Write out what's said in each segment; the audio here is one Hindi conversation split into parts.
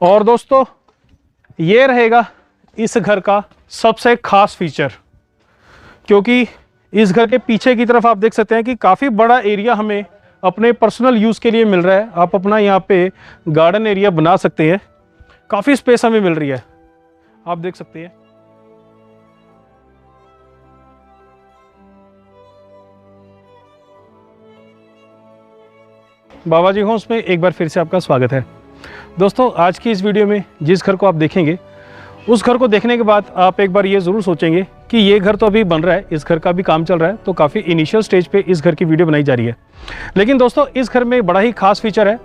और दोस्तों ये रहेगा इस घर का सबसे खास फीचर, क्योंकि इस घर के पीछे की तरफ आप देख सकते हैं कि काफ़ी बड़ा एरिया हमें अपने पर्सनल यूज़ के लिए मिल रहा है। आप अपना यहाँ पे गार्डन एरिया बना सकते हैं, काफ़ी स्पेस हमें मिल रही है, आप देख सकते हैं। बाबा जी होम्स में एक बार फिर से आपका स्वागत है। दोस्तों आज की इस वीडियो में जिस घर को आप देखेंगे उस घर को देखने के बाद आप एक बार ये ज़रूर सोचेंगे कि ये घर तो अभी बन रहा है, इस घर का भी काम चल रहा है, तो काफ़ी इनिशियल स्टेज पे इस घर की वीडियो बनाई जा रही है। लेकिन दोस्तों इस घर में बड़ा ही खास फीचर है,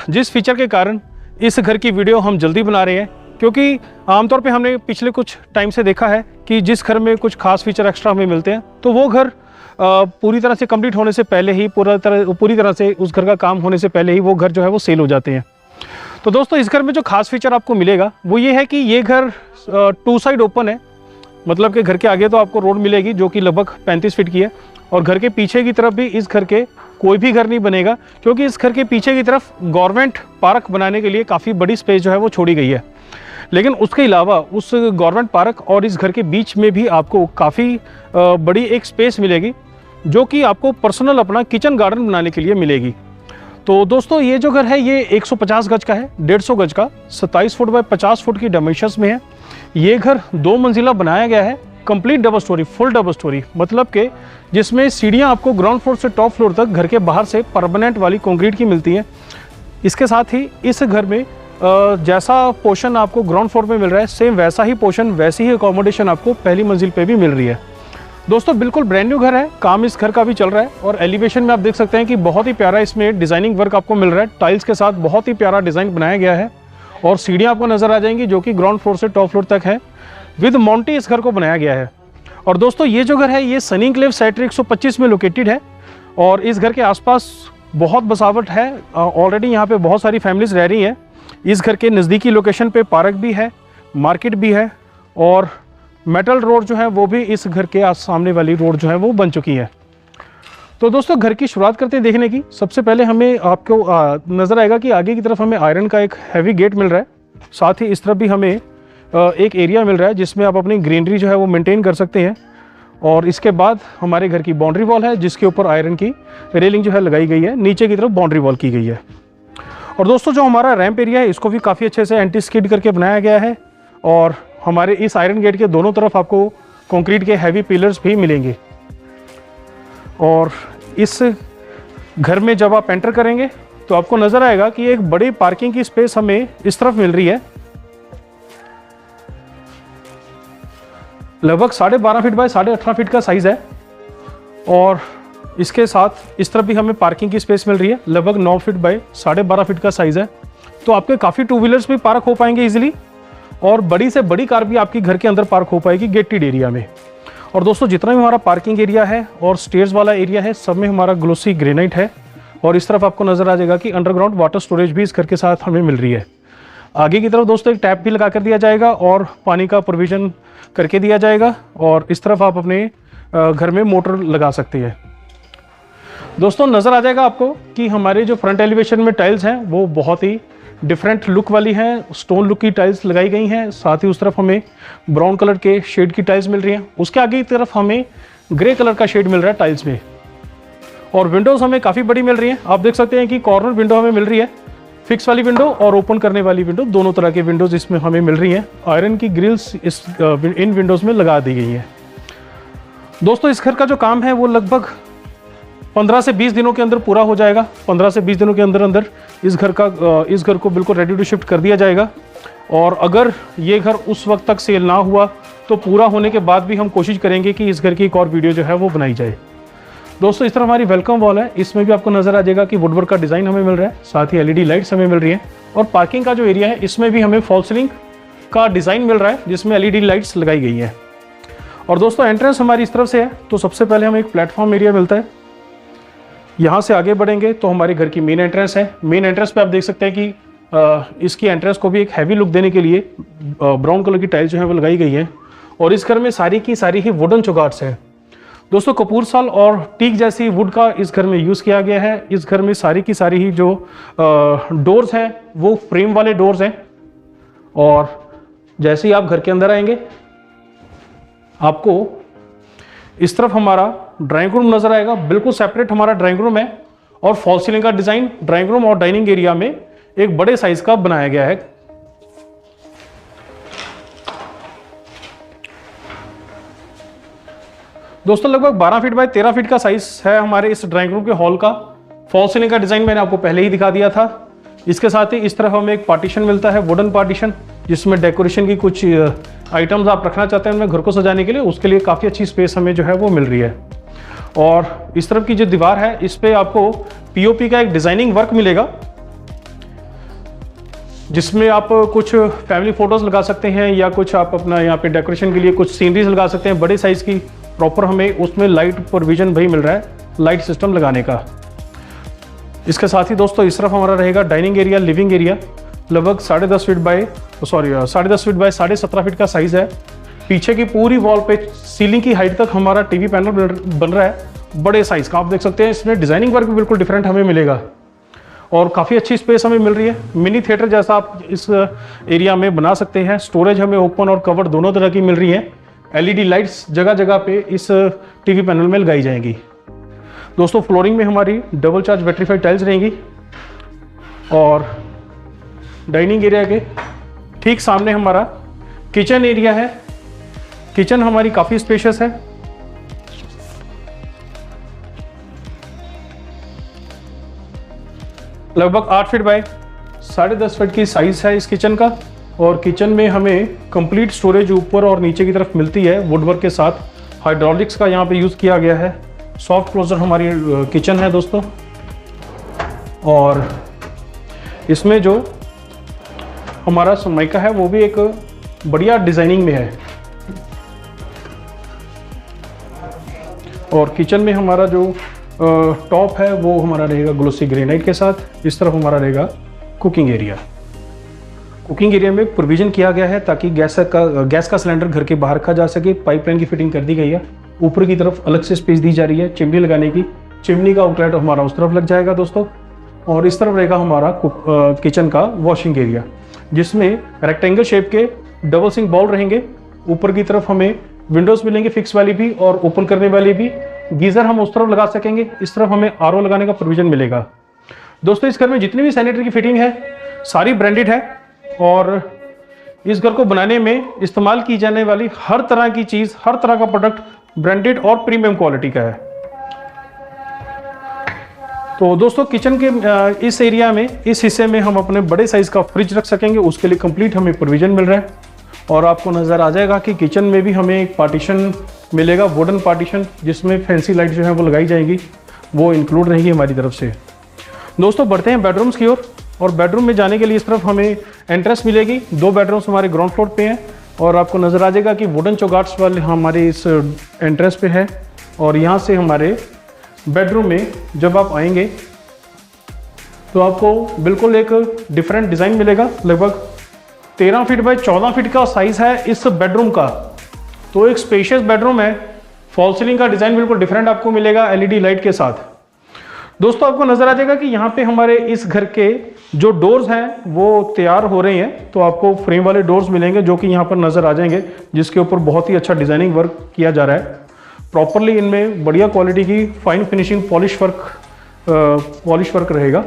जिस फीचर के कारण इस घर की वीडियो हम जल्दी बना रहे हैं, क्योंकि आमतौर पे हमने पिछले कुछ टाइम से देखा है कि जिस घर में कुछ खास फीचर एक्स्ट्रा हमें मिलते हैं तो वो घर पूरी तरह से कंप्लीट होने से पहले ही पूरी तरह से उस घर का काम होने से पहले ही वो घर जो है वो सेल हो जाते हैं। तो दोस्तों इस घर में जो खास फीचर आपको मिलेगा वो ये है कि ये घर 2 साइड ओपन है, मतलब कि घर के आगे तो आपको रोड मिलेगी जो कि लगभग 35 फीट की है, और घर के पीछे की तरफ भी इस घर के कोई भी घर नहीं बनेगा, क्योंकि इस घर के पीछे की तरफ गवर्नमेंट पार्क बनाने के लिए काफ़ी बड़ी स्पेस जो है वो छोड़ी गई है। लेकिन उसके अलावा उस गवर्नमेंट पार्क और इस घर के बीच में भी आपको काफ़ी बड़ी एक स्पेस मिलेगी जो कि आपको पर्सनल अपना किचन गार्डन बनाने के लिए मिलेगी। तो दोस्तों ये जो घर है ये 150 गज का है, 150 गज का, 27 फुट बाय 50 फुट की डायमेंशंस में है। ये घर 2 मंजिला बनाया गया है, complete double storey, full double storey, मतलब कि जिसमें सीढ़ियाँ आपको ग्राउंड फ्लोर से टॉप फ्लोर तक घर के बाहर से परमानेंट वाली कंक्रीट की मिलती हैं। इसके साथ ही इस घर में जैसा पोर्शन आपको ग्राउंड फ्लोर पे मिल रहा है, सेम वैसा ही पोर्शन, वैसी ही अकोमोडेशन आपको पहली मंजिल पे भी मिल रही है। दोस्तों बिल्कुल ब्रांड न्यू घर है, काम इस घर का भी चल रहा है, और एलिवेशन में आप देख सकते हैं कि बहुत ही प्यारा इसमें डिजाइनिंग वर्क आपको मिल रहा है। टाइल्स के साथ बहुत ही प्यारा डिजाइन बनाया गया है, और सीढ़ियाँ आपको नजर आ जाएंगी जो कि ग्राउंड फ्लोर से टॉप फ्लोर तक है। विद माउंटी इस घर को बनाया गया है। और दोस्तों ये जो घर है ये सनी एन्क्लेव सेक्टर 125 में लोकेटेड है, और इस घर के आसपास बहुत बसावट है। ऑलरेडी यहाँ पे बहुत सारी फैमिलीज रह रही हैं। इस घर के नज़दीकी लोकेशन पे पार्क भी है, मार्केट भी है, और मेटल रोड जो है वो भी इस घर के सामने वाली रोड जो है वो बन चुकी है। तो दोस्तों घर की शुरुआत करते हैं देखने की। सबसे पहले हमें आपको नज़र आएगा कि आगे की तरफ हमें आयरन का एक हैवी गेट मिल रहा है, साथ ही इस तरफ भी हमें एक एरिया मिल रहा है जिसमें आप अपनी ग्रीनरी जो है वो मेंटेन कर सकते हैं। और इसके बाद हमारे घर की बाउंड्री वॉल है जिसके ऊपर आयरन की रेलिंग जो है लगाई गई है, नीचे की तरफ बाउंड्री वॉल की गई है। और दोस्तों जो हमारा रैंप एरिया है इसको भी काफ़ी अच्छे से एंटी स्किड करके बनाया गया है, और हमारे इस आयरन गेट के दोनों तरफ आपको कंक्रीट के हैवी पिलर्स भी मिलेंगे। और इस घर में जब आप एंटर करेंगे तो आपको नज़र आएगा कि एक बड़ी पार्किंग की स्पेस हमें इस तरफ मिल रही है, लगभग 12.5 फीट बाय 18.5 फीट का साइज़ है। और इसके साथ इस तरफ भी हमें पार्किंग की स्पेस मिल रही है, लगभग 9 फीट बाय 12.5 फीट का साइज़ है। तो आपके काफ़ी 2 व्हीलर्स भी पार्क हो पाएंगे इजीली, और बड़ी से बड़ी कार भी आपकी घर के अंदर पार्क हो पाएगी गेटेड एरिया में। और दोस्तों जितना भी हमारा पार्किंग एरिया है और स्टेयर्स वाला एरिया है सब में हमारा ग्लोसी ग्रेनाइट है, और इस तरफ आपको नज़र आ जाएगा कि अंडरग्राउंड वाटर स्टोरेज भी इस घर के साथ हमें मिल रही है। आगे की तरफ दोस्तों एक टैप भी लगा कर दिया जाएगा और पानी का प्रोविज़न करके दिया जाएगा, और इस तरफ आप अपने घर में मोटर लगा सकते हैं। दोस्तों नज़र आ जाएगा आपको कि हमारे जो फ्रंट एलिवेशन में टाइल्स हैं वो बहुत ही डिफरेंट लुक वाली हैं, स्टोन लुक की टाइल्स लगाई गई हैं। साथ ही उस तरफ हमें ब्राउन कलर के शेड की टाइल्स मिल रही हैं, उसके आगे की तरफ हमें ग्रे कलर का शेड मिल रहा है टाइल्स में। और विंडोज़ हमें काफ़ी बड़ी मिल रही हैं, आप देख सकते हैं कि कॉर्नर विंडो हमें मिल रही है, फिक्स वाली विंडो और ओपन करने वाली विंडो, दोनों तरह के विंडोज़ इसमें हमें मिल रही हैं। आयरन की ग्रिल्स इन विंडोज़ में लगा दी गई हैं। दोस्तों इस घर का जो काम है वो लगभग 15 से 20 दिनों के अंदर पूरा हो जाएगा। 15 से 20 दिनों के अंदर अंदर इस घर को बिल्कुल रेडी टू शिफ्ट कर दिया जाएगा। और अगर ये घर उस वक्त तक सेल ना हुआ तो पूरा होने के बाद भी हम कोशिश करेंगे कि इस घर की एक और वीडियो जो है वो बनाई जाए। दोस्तों इस तरह हमारी वेलकम वॉल है, इसमें भी आपको नज़र आ जाएगा कि वुडवर्क का डिज़ाइन हमें मिल रहा है, साथ ही LED लाइट्स हमें मिल रही हैं। और पार्किंग का जो एरिया है इसमें भी हमें फॉल सीलिंग का डिज़ाइन मिल रहा है जिसमें LED लाइट्स लगाई गई हैं। और दोस्तों एंट्रेंस हमारी इस तरफ से है, तो सबसे पहले हमें एक प्लेटफॉर्म एरिया मिलता है। यहाँ से आगे बढ़ेंगे तो हमारे घर की मेन एंट्रेंस है। मेन एंट्रेंस पे आप देख सकते हैं कि इसकी एंट्रेंस को भी एक हैवी लुक देने के लिए ब्राउन कलर की टाइल्स जो है वो लगाई गई है, और इस घर में सारी की सारी ही वुडन चौगाट्स हैं। दोस्तों कपूर साल और टीक जैसी वुड का इस घर में यूज़ किया गया है। इस घर में सारी की सारी ही जो डोर्स हैं वो फ्रेम वाले डोर्स हैं। और जैसे ही आप घर के अंदर आएंगे आपको इस तरफ हमारा ड्राइंग रूम नजर आएगा। बिल्कुल सेपरेट हमारा ड्राइंग रूम है और फॉल सीलिंग का डिजाइन ड्राइंग रूम और डाइनिंग एरिया में एक बड़े साइज का बनाया गया है। दोस्तों लगभग 12 फीट बाय 13 फीट का साइज है हमारे इस ड्राइंग रूम के हॉल का। फॉल सीलिंग का डिजाइन मैंने आपको पहले ही दिखा दिया था। इसके साथ ही इस तरफ हमें एक पार्टीशन मिलता है, वुडन पार्टीशन, जिसमें डेकोरेशन की कुछ आइटम्स आप रखना चाहते हैं घर को सजाने के लिए, उसके लिए काफ़ी अच्छी स्पेस हमें जो है वो मिल रही है। और इस तरफ की जो दीवार है इस पर आपको पीओपी का एक डिजाइनिंग वर्क मिलेगा, जिसमें आप कुछ फैमिली फोटोज लगा सकते हैं या कुछ आप अपना यहाँ पे डेकोरेशन के लिए कुछ सीनरीज लगा सकते हैं बड़े साइज की। प्रॉपर हमें उसमें लाइट प्रोविजन भी मिल रहा है, लाइट सिस्टम लगाने का। इसके साथ ही दोस्तों इस तरफ हमारा रहेगा डाइनिंग एरिया, लिविंग एरिया। लगभग 10.5 फीट बाय 17.5 फीट का साइज है। पीछे की पूरी वॉल पे सीलिंग की हाइट तक हमारा टीवी पैनल बन रहा है बड़े साइज का। आप देख सकते हैं इसमें डिजाइनिंग वर्क भी बिल्कुल डिफरेंट हमें मिलेगा और काफ़ी अच्छी स्पेस हमें मिल रही है। मिनी थिएटर जैसा आप इस एरिया में बना सकते हैं। स्टोरेज हमें ओपन और कवर्ड दोनों तरह की मिल रही है। एलईडी लाइट्स जगह जगह पे इस टीवी पैनल में लगाई जाएंगी। दोस्तों फ्लोरिंग में हमारी डबल चार्ज बैटरीफाइड टाइल्स रहेंगी और डाइनिंग एरिया के ठीक सामने हमारा किचन एरिया है। किचन हमारी काफ़ी स्पेशियस है। लगभग 8 फीट बाय 10.5 फीट की साइज है इस किचन का। और किचन में हमें कंप्लीट स्टोरेज ऊपर और नीचे की तरफ मिलती है वुडवर्क के साथ। हाइड्रोलिक्स का यहाँ पे यूज़ किया गया है। सॉफ्ट क्लोजर हमारी किचन है दोस्तों। और इसमें जो हमारा सनमाइका है वो भी एक बढ़िया डिजाइनिंग में है। और किचन में हमारा जो टॉप है वो हमारा रहेगा ग्लोसी ग्रेनाइट के साथ। इस तरफ हमारा रहेगा कुकिंग एरिया। कुकिंग एरिया में प्रोविजन किया गया है ताकि गैस का सिलेंडर घर के बाहर रखा जा सके। पाइपलाइन की फिटिंग कर दी गई है। ऊपर की तरफ अलग से स्पेस दी जा रही है चिमनी लगाने की। चिमनी का आउटलेट हमारा उस तरफ लग जाएगा दोस्तों। और इस तरफ रहेगा हमारा किचन का वॉशिंग एरिया, जिसमें रेक्टेंगल शेप के डबल सिंक बाउल रहेंगे। ऊपर की तरफ हमें विंडोज मिलेंगे फिक्स वाली भी और ओपन करने वाली भी। गीजर हम उस तरफ लगा सकेंगे। इस तरफ हमें आरओ लगाने का प्रोविजन मिलेगा। दोस्तों इस घर में जितनी भी सैनिटरी की फिटिंग है सारी ब्रांडेड है और इस घर को बनाने में इस्तेमाल की जाने वाली हर तरह की चीज, हर तरह का प्रोडक्ट ब्रांडेड और प्रीमियम क्वालिटी का है। तो दोस्तों किचन के इस एरिया में, इस हिस्से में हम अपने बड़े साइज का फ्रिज रख सकेंगे। उसके लिए कंप्लीट हमें प्रोविजन मिल रहा है। और आपको नज़र आ जाएगा कि किचन में भी हमें एक पार्टीशन मिलेगा, वुडन पार्टीशन, जिसमें फैंसी लाइट जो है वो लगाई जाएगी, वो इंक्लूड रहेगी हमारी तरफ से। दोस्तों बढ़ते हैं बेडरूम्स की ओर। और बेडरूम में जाने के लिए इस तरफ हमें एंट्रेंस मिलेगी। 2 बेडरूम्स हमारे ग्राउंड फ्लोर पे हैं और आपको नज़र आ जाएगा कि वुडन चौगाट्स वाले हमारे इस एंट्रेंस पे है। और यहाँ से हमारे बेडरूम में जब आप आएंगे तो आपको बिल्कुल एक डिफरेंट डिज़ाइन मिलेगा। लगभग 13 फीट बाय 14 फीट का साइज़ है इस बेडरूम का। तो एक स्पेशियस बेडरूम है। फॉल सीलिंग का डिज़ाइन बिल्कुल डिफरेंट आपको मिलेगा एलईडी लाइट के साथ। दोस्तों आपको नजर आ जाएगा कि यहाँ पे हमारे इस घर के जो डोर्स हैं वो तैयार हो रहे हैं। तो आपको फ्रेम वाले डोर्स मिलेंगे जो कि यहाँ पर नजर आ जाएंगे, जिसके ऊपर बहुत ही अच्छा डिजाइनिंग वर्क किया जा रहा है। प्रॉपरली इनमें बढ़िया क्वालिटी की फाइन फिनिशिंग पॉलिश वर्क रहेगा।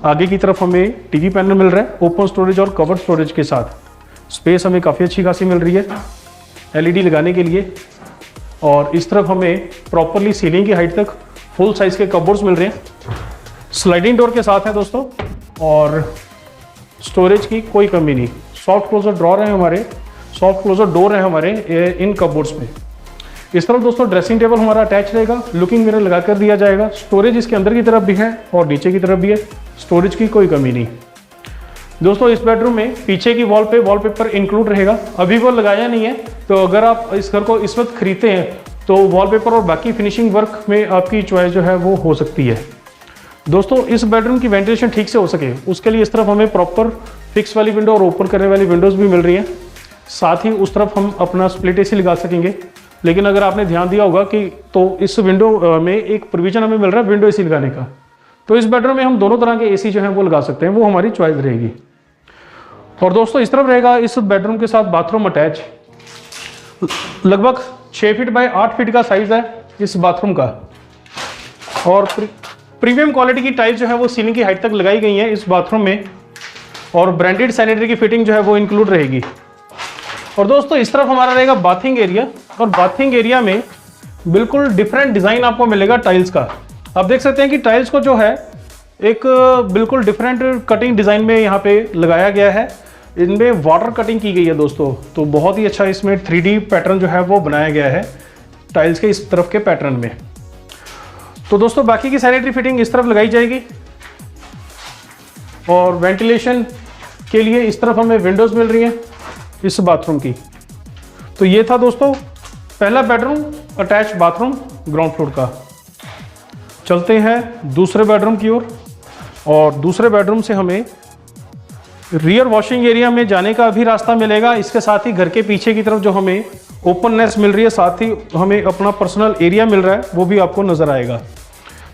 आगे की तरफ हमें टीवी पैनल मिल रहा है ओपन स्टोरेज और कवर्ड स्टोरेज के साथ। स्पेस हमें काफ़ी अच्छी खासी मिल रही है एलईडी लगाने के लिए। और इस तरफ हमें प्रॉपरली सीलिंग की हाइट तक फुल साइज के कबोर्ड्स मिल रहे हैं। स्लाइडिंग डोर के साथ है दोस्तों। और स्टोरेज की कोई कमी नहीं। सॉफ्ट क्लोजर ड्रॉर है हमारे, सॉफ्ट क्लोजर डोर है हमारे इन कबोर्ड्स में। इस तरफ दोस्तों ड्रेसिंग टेबल हमारा अटैच रहेगा। लुकिंग मिरर लगा कर दिया जाएगा। स्टोरेज इसके अंदर की तरफ भी है और नीचे की तरफ भी है। स्टोरेज की कोई कमी नहीं। दोस्तों इस बेडरूम में पीछे की वॉल पे वॉलपेपर इंक्लूड रहेगा। अभी वो लगाया नहीं है, तो अगर आप इस घर को इस वक्त खरीदते हैं तो वॉलपेपर और बाकी फिनिशिंग वर्क में आपकी चॉइस जो है वो हो सकती है। दोस्तों इस बेडरूम की वेंटिलेशन ठीक से हो सके उसके लिए इस तरफ हमें प्रॉपर फिक्स वाली विंडो और ओपन करने वाली विंडोज़ भी मिल रही हैं। साथ ही उस तरफ हम अपना स्प्लिट एसी लगा सकेंगे लेकिन अगर आपने ध्यान दिया होगा कि तो इस विंडो में एक प्रोविजन हमें मिल रहा है विंडो एसी लगाने का। तो इस बेडरूम में हम दोनों तरह के एसी जो है वो लगा सकते हैं, वो हमारी चॉइस रहेगी। और दोस्तों इस तरफ रहेगा इस बेडरूम के साथ बाथरूम अटैच। लगभग 6 फीट बाय 8 फीट का साइज है इस बाथरूम का। और प्रीमियम क्वालिटी की टाइल्स जो है वो सीलिंग की हाइट तक लगाई गई है इस बाथरूम में, और ब्रांडेड सैनिटरी की फिटिंग जो है वो इंक्लूड रहेगी। और दोस्तों इस तरफ हमारा रहेगा बाथिंग एरिया, और बाथिंग एरिया में बिल्कुल डिफरेंट डिज़ाइन आपको मिलेगा टाइल्स का। आप देख सकते हैं कि टाइल्स को जो है एक बिल्कुल डिफरेंट कटिंग डिज़ाइन में यहाँ पे लगाया गया है। इनमें वाटर कटिंग की गई है दोस्तों, तो बहुत ही अच्छा इसमें 3D पैटर्न जो है वो बनाया गया है टाइल्स के इस तरफ के पैटर्न में। तो दोस्तों बाकी की सैनिटरी फिटिंग इस तरफ लगाई जाएगी, और वेंटिलेशन के लिए इस तरफ हमें विंडोज़ मिल रही हैं इस बाथरूम की। तो ये था दोस्तों पहला bedroom attach bathroom ground floor का। चलते हैं दूसरे बेडरूम की ओर, और दूसरे बेडरूम से हमें रियर वॉशिंग एरिया में जाने का भी रास्ता मिलेगा। इसके साथ ही घर के पीछे की तरफ जो हमें ओपननेस मिल रही है, साथ ही हमें अपना पर्सनल एरिया मिल रहा है, वो भी आपको नज़र आएगा।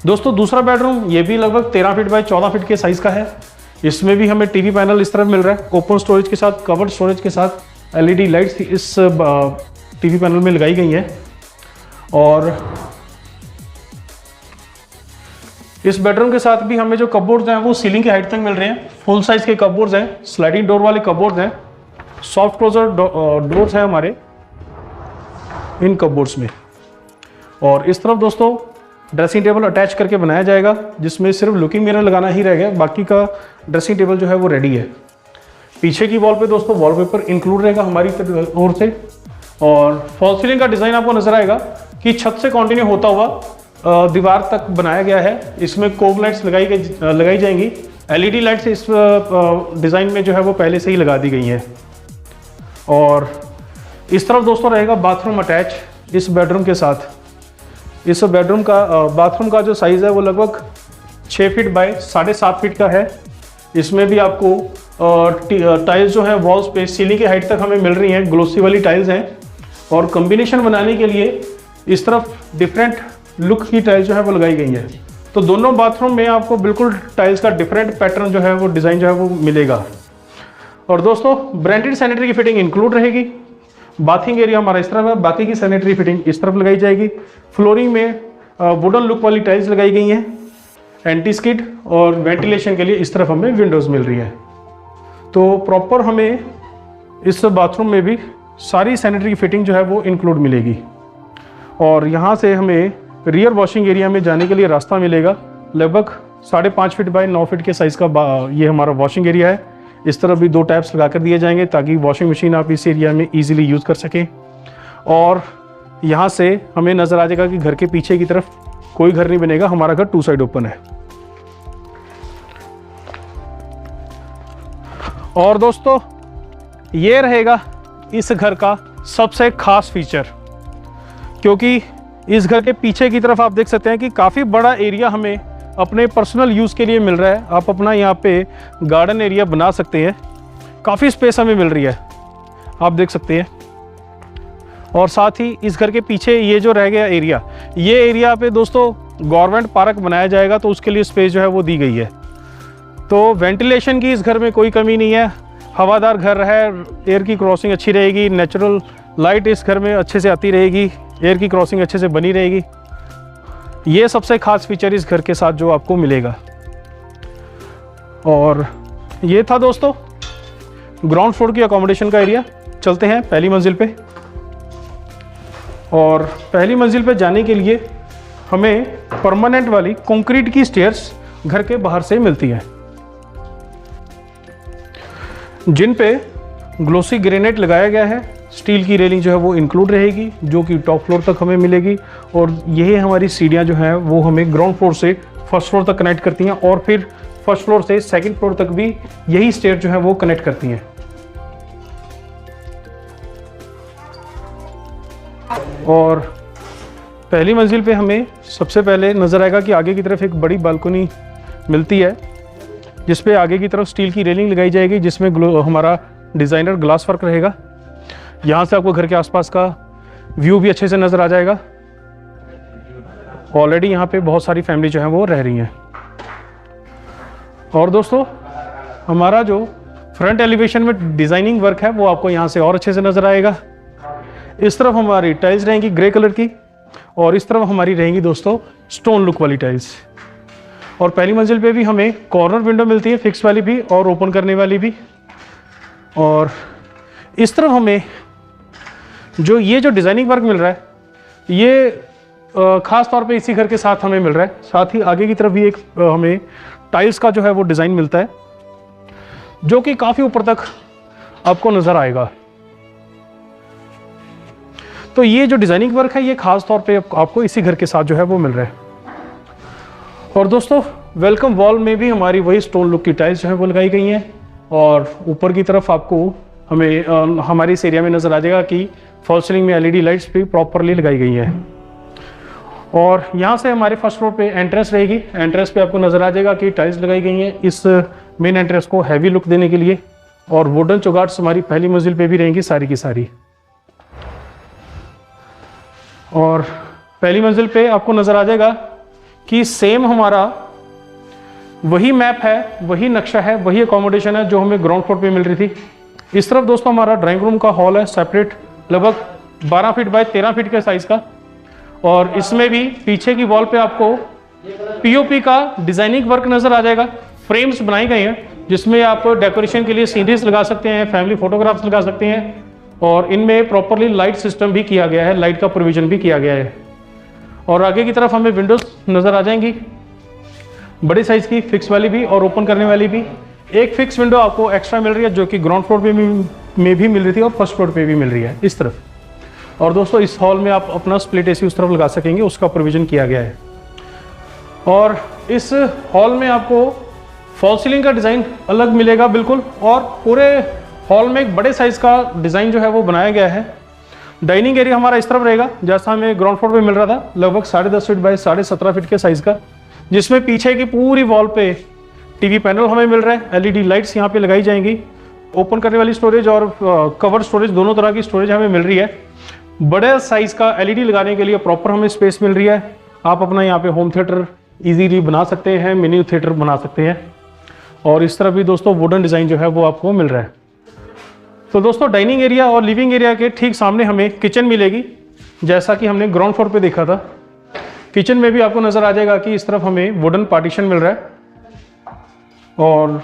दोस्तों दूसरा बेडरूम ये भी लगभग 13 फीट बाय 14 फीट के साइज़ का है। इसमें भी हमें टीवी पैनल इस तरफ मिल रहा है, ओपन स्टोरेज के साथ, कवर्ड स्टोरेज के साथ। LED लाइट्स इस टीवी पैनल में लगाई गई हैं। और इस बेडरूम के साथ भी हमें जो कपबोर्ड्स हैं वो सीलिंग की हाइट तक मिल रहे हैं। फुल साइज के कपबोर्ड्स हैं, स्लाइडिंग डोर वाले कपबोर्ड्स हैं, सॉफ्ट क्लोजर डोर्स हैं हमारे इन कपबोर्ड्स में। और इस तरफ दोस्तों ड्रेसिंग टेबल अटैच करके बनाया जाएगा, जिसमें सिर्फ लुकिंग मिरर लगाना ही रह गया, बाकी का ड्रेसिंग टेबल जो है वो रेडी है। पीछे की वॉल पे दोस्तों वॉलपेपर इंक्लूड रहेगा हमारी ओर से। और फॉल सीलिंग का डिज़ाइन आपको नजर आएगा कि छत से कंटिन्यू होता हुआ दीवार तक बनाया गया है। इसमें कोब लाइट्स लगाई जाएंगी। LED लाइट्स इस डिज़ाइन में जो है वो पहले से ही लगा दी गई हैं। और इस तरफ दोस्तों रहेगा बाथरूम अटैच इस बेडरूम के साथ। इस बेडरूम का बाथरूम का जो साइज़ है वो लगभग 6 फीट बाय 7.5 फीट का है। इसमें भी आपको टाइल्स जो है वॉल्स पे सीलिंग की हाइट तक हमें मिल रही हैं, ग्लोसी वाली टाइल्स हैं। और कम्बिनेशन बनाने के लिए इस तरफ डिफरेंट लुक की टाइल्स जो है वो लगाई गई है। तो दोनों बाथरूम में आपको बिल्कुल टाइल्स का डिफरेंट पैटर्न जो है वो डिज़ाइन जो है वो मिलेगा। और दोस्तों ब्रांडेड सैनिटरी की फिटिंग इंक्लूड रहेगी। बाथिंग एरिया हमारा इस तरफ है, बाकी की सैनिटरी फिटिंग इस तरफ लगाई जाएगी। फ्लोरिंग में वुडन लुक वाली टाइल्स लगाई गई हैं, एंटी स्किड, और वेंटिलेशन के लिए इस तरफ हमें विंडोज़ मिल रही है। तो प्रॉपर हमें इस बाथरूम में भी सारी सैनिटरी की फिटिंग जो है वो इंक्लूड मिलेगी। और यहाँ से हमें रियर वॉशिंग एरिया में जाने के लिए रास्ता मिलेगा। लगभग 5.5 फीट बाय 9 फीट के साइज़ का ये हमारा वॉशिंग एरिया है। इस तरफ भी 2 टैप्स लगा कर दिए जाएंगे ताकि वॉशिंग मशीन आप इस एरिया में ईजिली यूज़ कर सकें। और यहाँ से हमें नज़र आ जाएगा कि घर के पीछे की तरफ कोई घर नहीं बनेगा, हमारा घर 2 साइड ओपन है। और दोस्तों ये रहेगा इस घर का सबसे खास फीचर, क्योंकि इस घर के पीछे की तरफ आप देख सकते हैं कि काफ़ी बड़ा एरिया हमें अपने पर्सनल यूज़ के लिए मिल रहा है। आप अपना यहाँ पे गार्डन एरिया बना सकते हैं, काफ़ी स्पेस हमें मिल रही है, आप देख सकते हैं। और साथ ही इस घर के पीछे ये जो रह गया एरिया, ये एरिया पे दोस्तों गवर्नमेंट पार्क बनाया जाएगा, तो उसके लिए स्पेस जो है वो दी गई है। तो वेंटिलेशन की इस घर में कोई कमी नहीं है, हवादार घर है, एयर की क्रॉसिंग अच्छी रहेगी, नेचुरल लाइट इस घर में अच्छे से आती रहेगी, एयर की क्रॉसिंग अच्छे से बनी रहेगी। ये सबसे खास फीचर इस घर के साथ जो आपको मिलेगा। और ये था दोस्तों ग्राउंड फ्लोर की अकोमोडेशन का एरिया। चलते हैं पहली मंजिल पे। और पहली मंजिल पे जाने के लिए हमें परमानेंट वाली कंक्रीट की स्टेयर्स घर के बाहर से मिलती हैं, जिन पे ग्लोसी ग्रेनाइट लगाया गया है। स्टील की रेलिंग जो है वो इंक्लूड रहेगी, जो कि टॉप फ्लोर तक हमें मिलेगी। और यही हमारी सीढ़ियाँ जो हैं वो हमें ग्राउंड फ्लोर से फर्स्ट फ्लोर तक कनेक्ट करती हैं, और फिर फर्स्ट फ्लोर से सेकंड फ्लोर तक भी यही स्टेयर जो है वो कनेक्ट करती हैं। और पहली मंजिल पे हमें सबसे पहले नज़र आएगा कि आगे की तरफ एक बड़ी बालकनी मिलती है, जिस पे आगे की तरफ स्टील की रेलिंग लगाई जाएगी, जिसमें हमारा डिज़ाइनर ग्लास वर्क रहेगा। यहाँ से आपको घर के आसपास का व्यू भी अच्छे से नज़र आ जाएगा। ऑलरेडी यहाँ पे बहुत सारी फैमिली जो है वो रह रही हैं। और दोस्तों हमारा जो फ्रंट एलिवेशन में डिज़ाइनिंग वर्क है वो आपको यहाँ से और अच्छे से नज़र आएगा। इस तरफ हमारी टाइल्स रहेंगी ग्रे कलर की और इस तरफ हमारी रहेंगी दोस्तों स्टोन लुक वाली टाइल्स। और पहली मंजिल पे भी हमें कॉर्नर विंडो मिलती है, फिक्स वाली भी और ओपन करने वाली भी। और इस तरफ हमें जो ये जो डिज़ाइनिंग वर्क मिल रहा है ये ख़ास तौर पे इसी घर के साथ हमें मिल रहा है। साथ ही आगे की तरफ भी एक हमें टाइल्स का जो है वो डिज़ाइन मिलता है जो कि काफ़ी ऊपर तक आपको नज़र आएगा। तो ये जो डिज़ाइनिंग वर्क है ये ख़ास तौर पे आपको इसी घर के साथ जो है वो मिल रहा है। और दोस्तों वेलकम वॉल में भी हमारी वही स्टोन लुक की टाइल्स जो है वो लगाई गई हैं। और ऊपर की तरफ आपको हमें हमारे इस एरिया में नज़र आ जाएगा कि फॉल सीलिंग में LED लाइट्स भी प्रॉपरली लगाई गई हैं। और यहाँ से हमारे फर्स्ट फ्लोर पे एंट्रेंस रहेगी। एंट्रेंस पे आपको नज़र आ जाएगा कि टाइल्स लगाई गई हैं इस मेन एंट्रेंस को हैवी लुक देने के लिए। और वुडन चौगाट्स हमारी पहली मंजिल पे भी रहेंगी सारी की सारी। और पहली मंजिल पे आपको नज़र आ जाएगा कि सेम हमारा वही मैप है, वही नक्शा है, वही अकोमोडेशन है जो हमें ग्राउंड फ्लोर पे मिल रही थी। इस तरफ दोस्तों हमारा ड्राइंग रूम का हॉल है सेपरेट, लगभग 12 फीट बाय 13 फीट के साइज़ का। और इसमें भी पीछे की वॉल पे आपको POP का डिज़ाइनिंग वर्क नज़र आ जाएगा। फ्रेम्स बनाए गए हैं जिसमें आप डेकोरेशन के लिए सीनरीज लगा सकते हैं, फैमिली फोटोग्राफ्स लगा सकते हैं। और इनमें प्रॉपरली लाइट सिस्टम भी किया गया है, लाइट का प्रोविजन भी किया गया है। और आगे की तरफ हमें विंडोज़ नज़र आ जाएंगी बड़ी साइज़ की, फिक्स वाली भी और ओपन करने वाली भी। एक फिक्स विंडो आपको एक्स्ट्रा मिल रही है जो कि ग्राउंड फ्लोर पे में भी मिल रही थी और फर्स्ट फ्लोर पे भी मिल रही है इस तरफ। और दोस्तों इस हॉल में आप अपना स्प्लिट AC उस तरफ लगा सकेंगे, उसका प्रोविज़न किया गया है। और इस हॉल में आपको फॉल सीलिंग का डिज़ाइन अलग मिलेगा बिल्कुल। और पूरे हॉल में एक बड़े साइज़ का डिज़ाइन जो है वो बनाया गया है। डाइनिंग एरिया हमारा इस तरफ रहेगा जैसा हमें ग्राउंड फ्लोर पे मिल रहा था, लगभग 10.5 फीट बाय 17.5 फीट के साइज़ का, जिसमें पीछे की पूरी वॉल पे TV पैनल हमें मिल रहा है। LED लाइट्स यहाँ पे लगाई जाएंगी। ओपन करने वाली स्टोरेज और कवर स्टोरेज दोनों तरह की स्टोरेज हमें मिल रही है। बड़े साइज़ का LED लगाने के लिए प्रॉपर हमें स्पेस मिल रही है। आप अपना यहाँ पे होम थिएटर ईजीली बना सकते हैं, मिनी थिएटर बना सकते हैं। और इस तरह भी दोस्तों वुडन डिज़ाइन जो है वो आपको मिल रहा है। तो दोस्तों डाइनिंग एरिया और लिविंग एरिया के ठीक सामने हमें किचन मिलेगी जैसा कि हमने ग्राउंड फ्लोर पे देखा था। किचन में भी आपको नज़र आ जाएगा कि इस तरफ हमें वुडन पार्टीशन मिल रहा है। और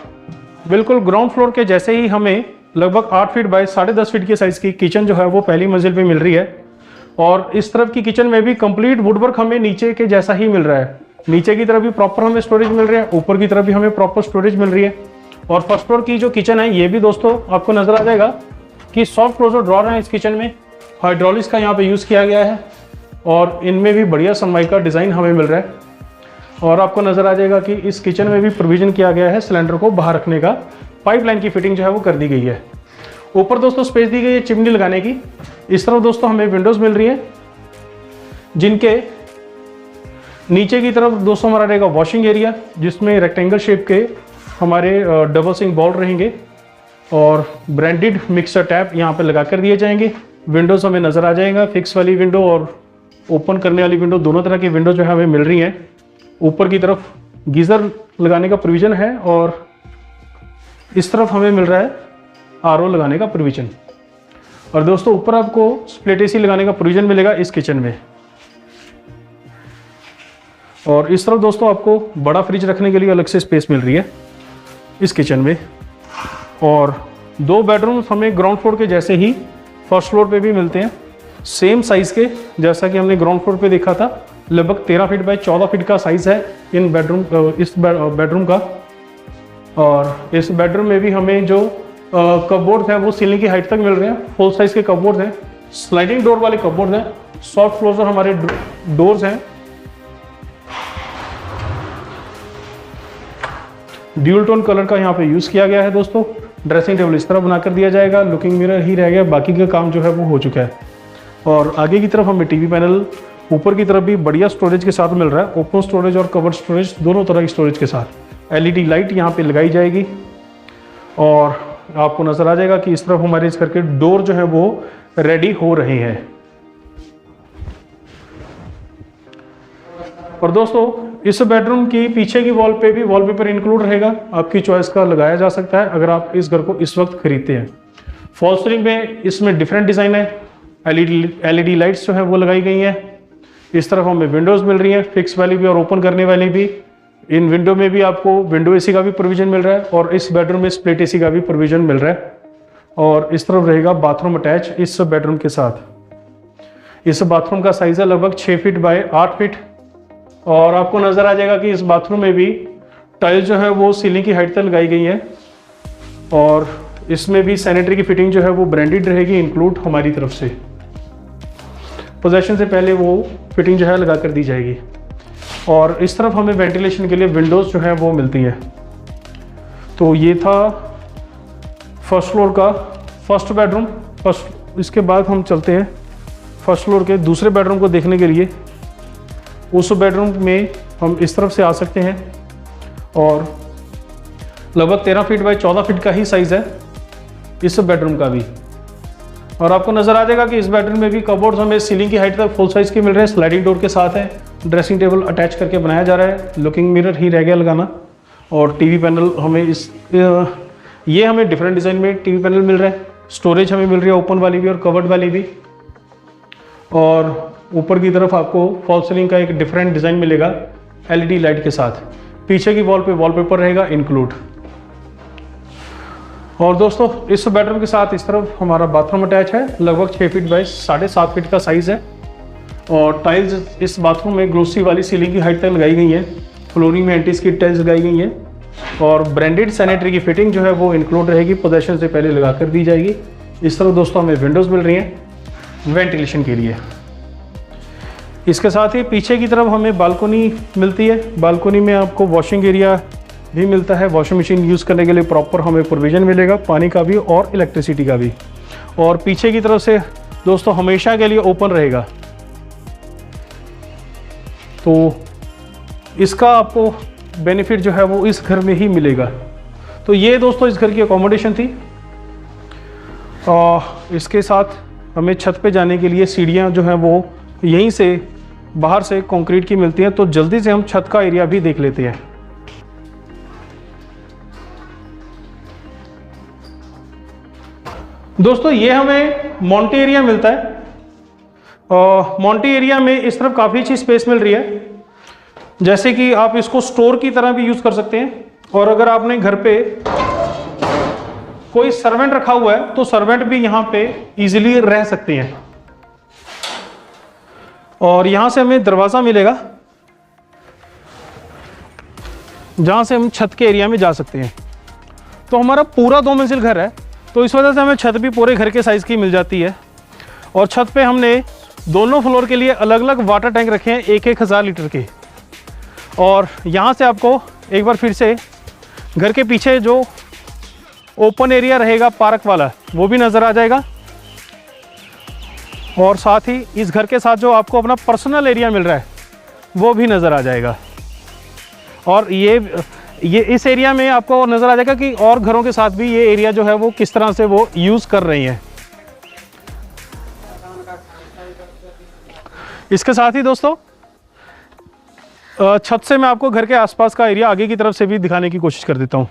बिल्कुल ग्राउंड फ्लोर के जैसे ही हमें लगभग 8 फीट बाय 10.5 फीट के साइज़ की किचन जो है वो पहली मंजिल पे मिल रही है। और इस तरफ की किचन में भी कंप्लीट वुडवर्क हमें नीचे के जैसा ही मिल रहा है। नीचे की तरफ भी प्रॉपर हमें स्टोरेज मिल रही है, ऊपर की तरफ भी हमें प्रॉपर स्टोरेज मिल रही है। और फर्स्ट फ्लोर की जो किचन है ये भी दोस्तों आपको नज़र आ जाएगा कि सॉफ्ट क्लोजर ड्रॉर है इस किचन में, हाइड्रोलिक्स का यहाँ पे यूज़ किया गया है। और इनमें भी बढ़िया सनमाइका का डिज़ाइन हमें मिल रहा है। और आपको नज़र आ जाएगा कि इस किचन में भी प्रोविज़न किया गया है सिलेंडर को बाहर रखने का। पाइपलाइन की फिटिंग जो है वो कर दी गई है। ऊपर दोस्तों स्पेस दी गई है चिमनी लगाने की। इस तरफ दोस्तों हमें विंडोज़ मिल रही हैं जिनके नीचे की तरफ दोस्तों हमारा रहेगा वॉशिंग एरिया जिसमें रेक्टेंगल शेप के हमारे डबल सिंक बॉल रहेंगे। और ब्रांडेड मिक्सर टैप यहाँ पे लगा कर दिए जाएंगे। विंडोज़ हमें नज़र आ जाएगा, फिक्स वाली विंडो और ओपन करने वाली विंडो, दोनों तरह की विंडो जो है हमें मिल रही हैं। ऊपर की तरफ गीज़र लगाने का प्रोविज़न है और इस तरफ हमें मिल रहा है RO लगाने का प्रोविज़न। और दोस्तों ऊपर आपको स्प्लिट AC लगाने का प्रोविज़न मिलेगा इस किचन में। और इस तरफ दोस्तों आपको बड़ा फ्रिज रखने के लिए अलग से स्पेस मिल रही है इस किचन में। और 2 बेडरूम्स हमें ग्राउंड फ्लोर के जैसे ही फर्स्ट फ्लोर पे भी मिलते हैं, सेम साइज़ के जैसा कि हमने ग्राउंड फ्लोर पे देखा था। लगभग 13 फीट बाय 14 फीट का साइज़ है इन बेडरूम का। और इस बेडरूम में भी हमें जो कपबोर्ड हैं वो सीलिंग की हाइट तक मिल रहे हैं। फुल साइज़ के कपबोर्ड हैं, स्लाइडिंग डोर वाले कपबोर्ड हैं, सॉफ्ट क्लोजर हमारे डोर्स हैं। ड्यूल टोन कलर का यहाँ पे यूज़ किया गया है दोस्तों। ड्रेसिंग टेबल इस तरह बना कर दिया जाएगा, लुकिंग मिरर ही रह गया, बाकी का काम जो है वो हो चुका है। और आगे की तरफ हमें TV पैनल, ऊपर की तरफ भी बढ़िया स्टोरेज के साथ मिल रहा है, ओपन स्टोरेज और कवर स्टोरेज दोनों तरह की स्टोरेज के साथ। LED लाइट यहाँ पे लगाई जाएगी। और आपको नज़र आ जाएगा कि इस तरफ हमारे इस करके डोर जो है वो रेडी हो रहे हैं। और दोस्तों इस बेडरूम की पीछे की वॉल पे भी वॉलपेपर इंक्लूड रहेगा, आपकी चॉइस का लगाया जा सकता है अगर आप इस घर को इस वक्त खरीदते हैं। फॉल सीलिंग में इसमें डिफरेंट डिज़ाइन है, एलईडी लाइट्स जो है वो लगाई गई हैं। इस तरफ हमें विंडोज़ मिल रही हैं, फिक्स वाली भी और ओपन करने वाली भी। इन विंडो में भी आपको विंडो एसी का भी प्रोविजन मिल रहा है और इस बेडरूम में स्प्लिट एसी का भी प्रोविजन मिल रहा है। और इस तरफ रहेगा बाथरूम अटैच इस बेडरूम के साथ। इस बाथरूम का साइज है लगभग 6 फीट बाय 8 फीट और आपको नजर आ जाएगा कि इस बाथरूम में भी टाइल जो है वो सीलिंग की हाइट तक लगाई गई है और इसमें भी सैनिटरी की फिटिंग जो है वो ब्रांडेड रहेगी इंक्लूड हमारी तरफ से। पोजेशन से पहले वो फिटिंग जो है लगा कर दी जाएगी। और इस तरफ हमें वेंटिलेशन के लिए विंडोज़ जो है वो मिलती है। तो ये था फर्स्ट फ्लोर का फर्स्ट बेडरूम। इसके बाद हम चलते हैं फर्स्ट फ्लोर के दूसरे बेडरूम को देखने के लिए। उस बेडरूम में हम इस तरफ से आ सकते हैं और लगभग 13 फीट बाई 14 फीट का ही साइज़ है इस बेडरूम का भी। और आपको नज़र आ जाएगा कि इस बेडरूम में भी कबोर्ड्स हमें सीलिंग की हाइट तक फुल साइज़ के मिल रहे हैं, स्लाइडिंग डोर के साथ है। ड्रेसिंग टेबल अटैच करके बनाया जा रहा है, लुकिंग मिरर ही रह गया लगाना। और टीवी पैनल हमें ये हमें डिफरेंट डिज़ाइन में टीवी पैनल मिल रहा है। स्टोरेज हमें मिल रही है ओपन वाली भी और कवर्ड वाली भी। और ऊपर की तरफ आपको फॉल सीलिंग का एक डिफरेंट डिज़ाइन मिलेगा एलईडी लाइट के साथ। पीछे की वॉल पे वॉलपेपर रहेगा इंक्लूड। और दोस्तों इस बेडरूम के साथ इस तरफ हमारा बाथरूम अटैच है, लगभग 6 फीट बाई 7.5 फीट का साइज़ है। और टाइल्स इस बाथरूम में ग्लोसी वाली सीलिंग की हाइट तक लगाई गई है। फ्लोरिंग में एंटी स्किड टाइल्स लगाई गई हैं और ब्रांडेड सैनिटरी की फिटिंग जो है वो इंक्लूड रहेगी, पोजेशन से पहले लगा कर दी जाएगी। इस तरफ दोस्तों हमें विंडोज़ मिल रही हैं वेंटिलेशन के लिए। इसके साथ ही पीछे की तरफ हमें बालकोनी मिलती है। बालकोनी में आपको वॉशिंग एरिया भी मिलता है, वॉशिंग मशीन यूज़ करने के लिए प्रॉपर हमें प्रोविज़न मिलेगा, पानी का भी और इलेक्ट्रिसिटी का भी। और पीछे की तरफ से दोस्तों हमेशा के लिए ओपन रहेगा। तो इसका आपको बेनिफिट जो है वो इस घर में ही मिलेगा। तो ये दोस्तों इस घर की अकोमोडेशन थी। और इसके साथ हमें छत पे जाने के लिए सीढ़ियाँ जो हैं वो यहीं से बाहर से कंक्रीट की मिलती हैं। तो जल्दी से हम छत का एरिया भी देख लेते हैं। दोस्तों ये हमें मॉन्टी एरिया मिलता है और मॉन्टी एरिया में इस तरफ काफ़ी अच्छी स्पेस मिल रही है, जैसे कि आप इसको स्टोर की तरह भी यूज़ कर सकते हैं। और अगर आपने घर पे कोई सर्वेंट रखा हुआ है तो सर्वेंट भी यहाँ पे इजीली रह सकते हैं। और यहाँ से हमें दरवाज़ा मिलेगा जहाँ से हम छत के एरिया में जा सकते हैं। तो हमारा पूरा 2 मंजिल घर है, तो इस वजह से हमें छत भी पूरे घर के साइज़ की मिल जाती है। और छत पे हमने दोनों फ्लोर के लिए अलग अलग वाटर टैंक रखे हैं 1-1000 लीटर के। और यहाँ से आपको एक बार फिर से घर के पीछे जो ओपन एरिया रहेगा पार्क वाला वो भी नज़र आ जाएगा। और साथ ही इस घर के साथ जो आपको अपना पर्सनल एरिया मिल रहा है वो भी नज़र आ जाएगा। और ये इस एरिया में आपको नज़र आ जाएगा कि और घरों के साथ भी ये एरिया जो है वो किस तरह से वो यूज़ कर रही हैं। इसके साथ ही दोस्तों छत से मैं आपको घर के आसपास का एरिया आगे की तरफ से भी दिखाने की कोशिश कर देता हूँ।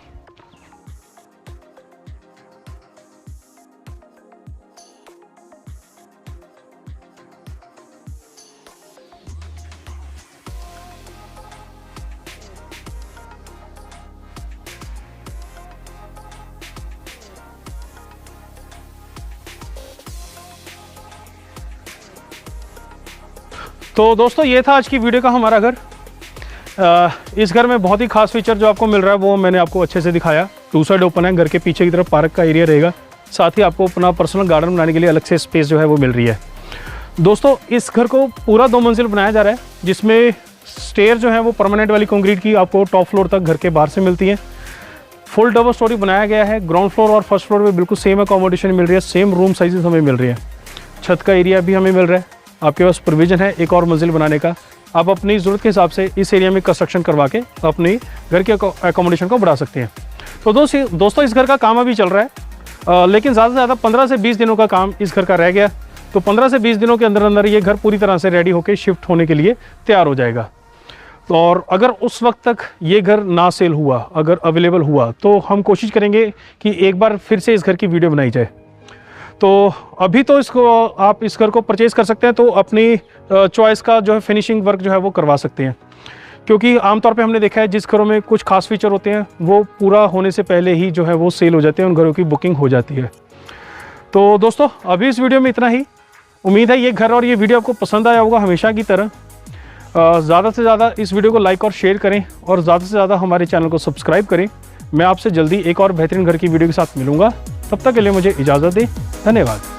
तो दोस्तों ये था आज की वीडियो का हमारा घर। इस घर में बहुत ही खास फीचर जो आपको मिल रहा है वो मैंने आपको अच्छे से दिखाया। 2 साइड ओपन है, घर के पीछे की तरफ पार्क का एरिया रहेगा, साथ ही आपको अपना पर्सनल गार्डन बनाने के लिए अलग से स्पेस जो है वो मिल रही है। दोस्तों इस घर को पूरा 2 मंजिल बनाया जा रहा है, जिसमें स्टेयर जो है वो परमानेंट वाली कंक्रीट की आपको टॉप फ्लोर तक घर के बाहर से मिलती है। फुल डबल स्टोरी बनाया गया है। ग्राउंड फ्लोर और फर्स्ट फ्लोर में बिल्कुल सेम अकोमोडेशन मिल रही है, सेम रूम साइजेस हमें मिल रही है। छत का एरिया भी हमें मिल रहा है, आपके पास प्रोविज़न है एक और मंजिल बनाने का। आप अपनी ज़रूरत के हिसाब से इस एरिया में कंस्ट्रक्शन करवा के अपनी घर के एकोमोडेशन को बढ़ा सकते हैं। तो दोस्तों इस घर का काम अभी चल रहा है, लेकिन ज़्यादा से ज़्यादा 15 से 20 दिनों का काम इस घर का रह गया। तो 15 से 20 दिनों के अंदर अंदर ये घर पूरी तरह से रेडी होकर शिफ्ट होने के लिए तैयार हो जाएगा। और अगर उस वक्त तक ये घर ना सेल हुआ, अगर अवेलेबल हुआ, तो हम कोशिश करेंगे कि एक बार फिर से इस घर की वीडियो बनाई जाए। तो अभी तो इसको आप इस घर को परचेज़ कर सकते हैं, तो अपनी चॉइस का जो है फिनिशिंग वर्क जो है वो करवा सकते हैं, क्योंकि आमतौर पे हमने देखा है जिस घरों में कुछ खास फीचर होते हैं वो पूरा होने से पहले ही जो है वो सेल हो जाते हैं, उन घरों की बुकिंग हो जाती है। तो दोस्तों अभी इस वीडियो में इतना ही। उम्मीद है ये घर और ये वीडियो आपको पसंद आया होगा हमेशा की तरह। ज़्यादा से ज़्यादा इस वीडियो को लाइक और शेयर करें और ज़्यादा से ज़्यादा हमारे चैनल को सब्सक्राइब करें। मैं आपसे जल्दी एक और बेहतरीन घर की वीडियो के साथ मिलूंगा, तब तक के लिए मुझे इजाज़त दें। धन्यवाद।